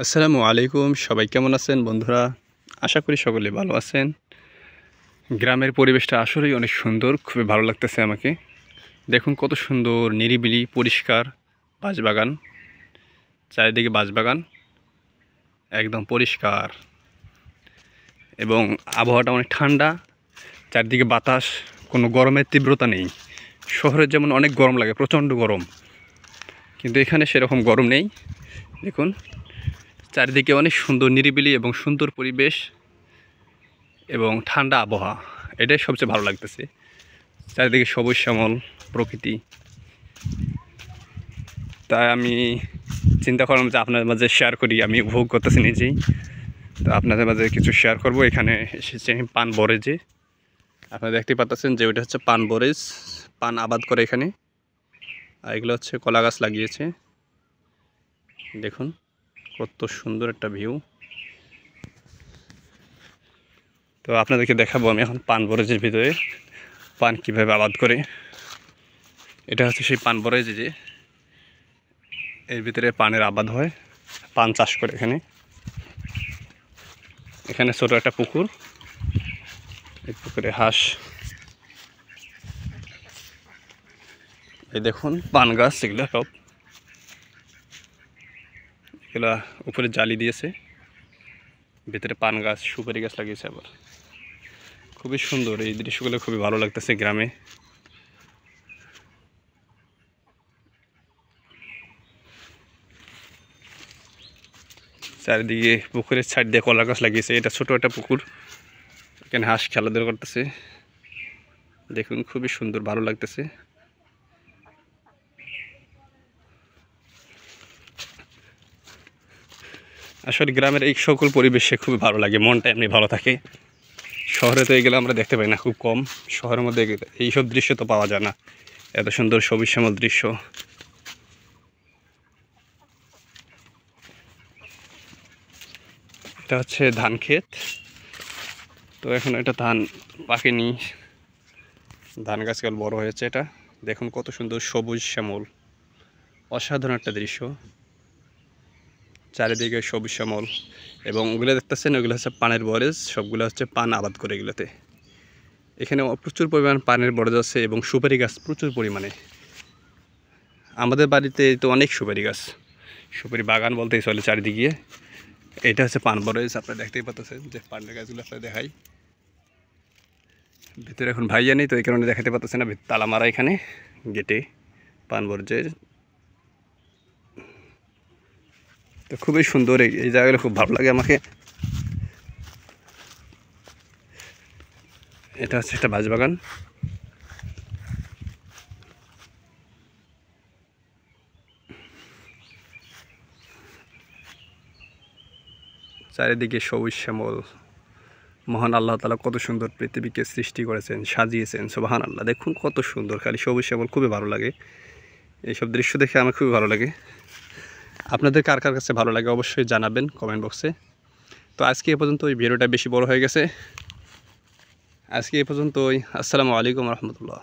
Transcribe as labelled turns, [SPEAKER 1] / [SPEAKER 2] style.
[SPEAKER 1] আসসালামু আলাইকুম। সবাই কেমন আছেন বন্ধুরা? আশা করি সকলে ভালো আছেন। গ্রামের পরিবেশটা আসলেই অনেক সুন্দর, খুবই ভালো লাগতেছে আমাকে। দেখুন কত সুন্দর, নিরিবিলি, পরিষ্কার বাঁশবাগান, চারিদিকে বাঁশবাগান, একদম পরিষ্কার এবং আবহাওয়াটা অনেক ঠান্ডা, চারদিকে বাতাস, কোনো গরমের তীব্রতা নেই। শহরে যেমন অনেক গরম লাগে, প্রচণ্ড গরম, কিন্তু এখানে সেরকম গরম নেই। দেখুন চারিদিকে অনেক সুন্দর, নিরিবিলি এবং সুন্দর পরিবেশ এবং ঠান্ডা আবহাওয়া, এটাই সবচেয়ে ভালো লাগতেছে। চারিদিকে সবুজ শ্যামল প্রকৃতি। তাই আমি চিন্তা করলাম যে আপনাদের মাঝে শেয়ার করি, আমি উপভোগ করতেছি নিজেই। তো আপনাদের মাঝে কিছু শেয়ার করব। এখানে এসেছে পান বরেজে, আপনারা দেখতে পাচ্ছেন যে ওইটা হচ্ছে পান বরেজ, পান আবাদ করে এখানে। আর এগুলো হচ্ছে কলা গাছ লাগিয়েছে। দেখুন কত সুন্দর একটা ভিউ। তো আপনাদেরকে দেখাবো আমি এখন পান বরেজের ভিতরে পান কীভাবে আবাদ করে। এটা হচ্ছে সেই পান বরেজ, যে এর ভিতরে পানের আবাদ হয়, পান চাষ করে এখানে। এখানে ছোট একটা পুকুর, এই পুকুরে হাঁস। এই দেখুন পান গাছ, এগুলো সব, এগুলা উপরে জালি দিয়েছে, ভিতরে পান গাছ, সুপারি গাছ লাগিয়েছে আবার। খুবই সুন্দর এই দৃশ্যগুলো, খুবই ভালো লাগতেছে গ্রামে। চারিদিকে পুকুরের সাইড দিয়ে কলা গাছ লাগিয়েছে। এটা ছোট একটা পুকুর, এখানে হাঁস খেলাধুলা করতেছে। দেখুন খুবই সুন্দর, ভালো লাগতেছে। আসলে গ্রামের এই সকল পরিবেশে খুবই ভালো লাগে, মনটা এমনি ভালো থাকে। শহরে তো এগুলো আমরা দেখতে পাই না, খুব কম। শহরের মধ্যে এইসব দৃশ্য তো পাওয়া যায় না, এত সুন্দর সবুজ শ্যামল দৃশ্য। এটা হচ্ছে ধান ক্ষেত। তো এখন এটা ধান পাকেনি, ধান গাছ কেবল বড় হয়েছে। এটা দেখুন কত সুন্দর সবুজ শ্যামল, অসাধারণ একটা দৃশ্য। চারিদিকে সবুজ শ্যামল, এবং ওগুলো দেখতেছেন ওগুলো হচ্ছে পানের বরেজ, সবগুলো হচ্ছে পান আবাদ করে এগুলোতে। এখানে প্রচুর পরিমাণ পানের বরেজ আছে এবং সুপারি গাছ প্রচুর পরিমাণে। আমাদের বাড়িতে তো অনেক সুপারি গাছ, সুপারি বাগান বলতেই চলে চারিদিকে। এটা হচ্ছে পান বরেজ, আপনারা দেখতেই পাচ্ছেন যে পানের গাছগুলো আপনারা দেখাই। ভিতরে এখন ভাইয়া নেই, তো এই কারণে দেখাতে পাচ্ছেন না, তালা মারা এখানে গেটে পান বরেজের। তো খুবই সুন্দর এই জায়গাগুলো, খুব ভালো লাগে আমাকে। এটা হচ্ছে একটা বাঁশবাগান। চারিদিকে সবুজ শ্যামল। মহান আল্লাহ তাআলা কত সুন্দর পৃথিবীকে সৃষ্টি করেছেন, সাজিয়েছেন। সুবহান আল্লাহ, দেখুন কত সুন্দর, খালি সবুজ শ্যামল, খুবই ভালো লাগে। এইসব দৃশ্য দেখে আমার খুবই ভালো লাগে। আপনাদের কার কার কাছে ভালো লাগে অবশ্যই জানাবেন কমেন্ট বক্সে। তো আজকে এ পর্যন্ত, এই ভিডিওটা বেশি বড় হয়ে গেছে। আজকে এ পর্যন্তই। আসসালামু আলাইকুম রহমতুল্লাহ।